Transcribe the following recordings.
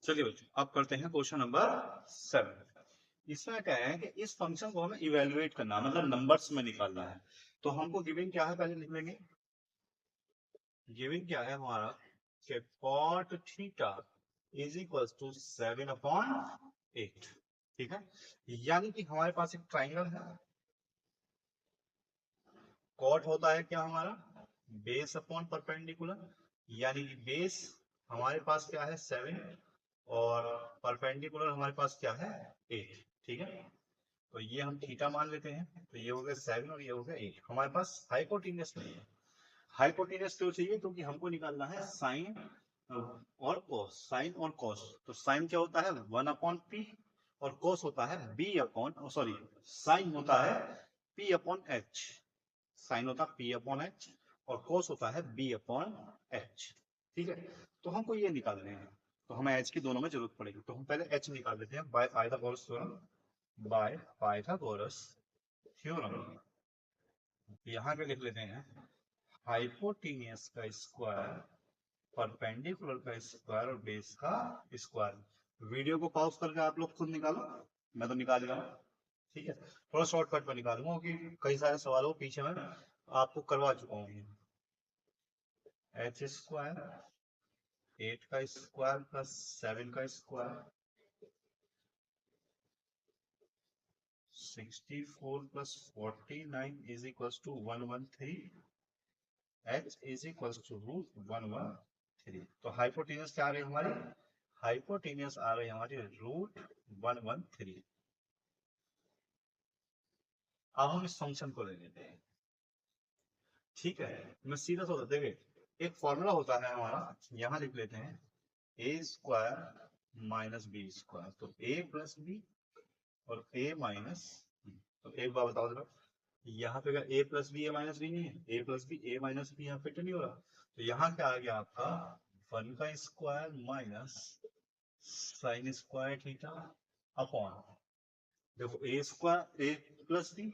चलिए बच्चों, अब करते हैं क्वेश्चन नंबर 7। इसमें क्या है कि इस फंक्शन को हमें इवेलुएट करना, मतलब नंबर्स में निकालना है। तो हमको गिवन क्या है पहले लिख लेंगे। गिवन क्या है हमारा कि cot theta is equal to 7/8। ठीक है, यानी कि हमारे पास एक ट्राइंगल है। कॉट होता है क्या हमारा, बेस अपॉन परपेंडिकुलर, यानी कि बेस हमारे पास क्या है 7 और परपेंडिकुलर हमारे पास क्या है 8। ठीक है, तो ये हम थीटा मान लेते हैं। तो ये हो गया 7 और ये हो गया 8। हमारे पास हाइपोटेन्यूस नहीं है। हाइपोटेन्यूस क्यों चाहिए, क्योंकि हमको निकालना है साइन और कोस। साइन और कोस, तो साइन क्या होता है 1/p और कोस होता है b अपॉन, सॉरी, साइन होता है p/h। साइन होता है p/h और कोस होता है b/h। ठीक है, तो हमको ये निकालने हैं, तो हमें h की दोनों में जरूरत पड़ेगी। तो हम पहले h निकाल लेते हैं by Pythagoras theorem. By Pythagoras theorem यहाँ पे लिख लेते हैं हाइपोटेन्यूस का स्क्वायर, परपेंडिकुलर का स्क्वायर और बेस का स्क्वायर। वीडियो को पॉज करके आप लोग खुद निकालो, मैं तो निकाल रहा हूँ। ठीक है, थोड़ा शॉर्टकट में निकालूंगा क्योंकि कई सारे सवालों पीछे में आपको करवा चुका हूँ। एच स्क्वायर 8 का स्क्वायर प्लस 7 का square 64 plus 49 is equal to 113। h is equal to √113। तो हाइपोटेन्यूस क्या आ रही है हमारी, हाइपोटेन्यूस आ रही है हमारी √113। अब हम इस फंक्शन को ले लेते हैं। ठीक है, मैं सीधा सा देखिए, एक फॉर्मूला होता है हमारा, यहाँ लिख लेते हैं a square minus B square. तो a प्लस बी और a माइनस बी। तो एक बार बताओ जरा, यहाँ पे a plus B a minus B नहीं है, a plus B a minus B यहाँ फिट नहीं हो रहा। तो यहाँ क्या आ गया आपका 1 का square minus sine square theta upon, देखो a square a plus B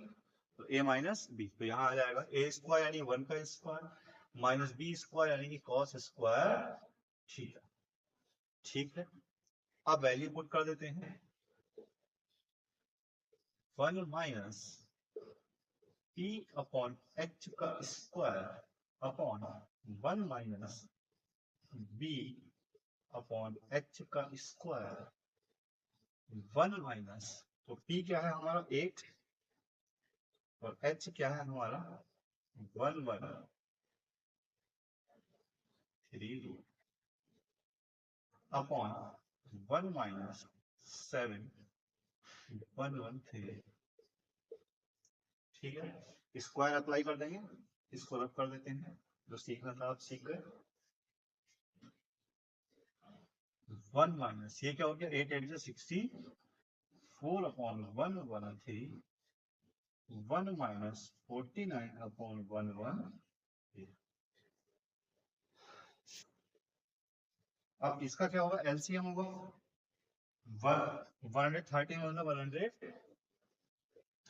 तो a माइनस बी, तो यहाँ आ जाएगा a स्क्वायर यानी 1 का स्क्वायर माइनस बी स्क्वायर यानी कि कॉस स्क्वायर थीटा। ठीक है, अब वैल्यू पुट कर देते हैं 1 माइनस p अपॉन h का square upon 1 minus b upon h का स्क्वायर 1 माइनस, तो p क्या है हमारा 8 और h क्या है हमारा 113 अपॉन 1 माइनस 7 113। ठीक है, स्क्वायर अप्लाई कर देंगे, इसको रब कर देते हैं, जो सीखना था आप सीख गए। 1 माइनस ये क्या हो गया 8 8 64 अपॉन 113 1 माइनस 49 अपॉन 113। अब इसका क्या होगा, एलसीएम होगा 113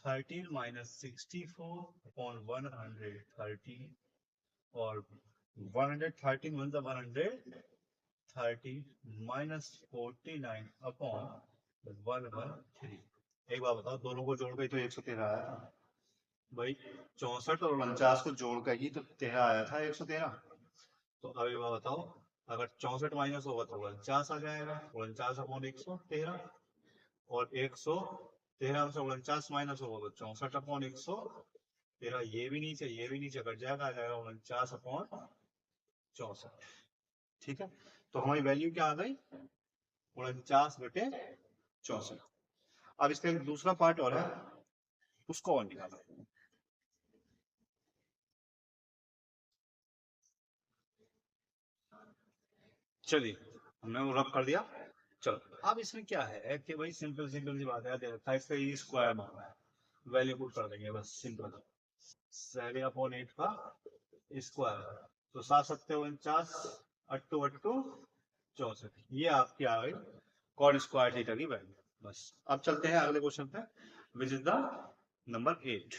113 माइनस 64 अपॉन 113 और 113 130 माइनस 49 अपॉन 113। एक बार बताओ, दोनों को जोड़ के तो 113 आया था भाई, 64 और 49 को जोड़ कर ही तो 13 आया था 113। तो अब एक बार बताओ, अगर 64 माइनस होगा तो 49 आ जाएगा, 49 अपॉन 113 और 113 से 49 माइनस होगा तो 64 अपॉन 113। ये भी नीचे ये भी नीचे कट जाएगा, आ जाएगा 49 अपॉन 64। ठीक है, तो हमारी वैल्यू क्या आ गई 49/64। अब इसका एक दूसरा पार्ट और है, उसको और निकाला। चलिए, हमने वो रब कर दिया। चलो, अब इसमें क्या है कि भाई सिंपल सिंपल सी बात है, इसका ये स्क्वायर मांगा है, वैल्यू पुट कर देंगे बस, सिंपल 7/8 का स्क्वायर। तो 7 7 49 8 8 64, ये आपकी आ गई कॉट स्क्वायर थीटा की वैल्यू। बस अब चलते हैं अगले क्वेश्चन पे, विच इज द नंबर 8।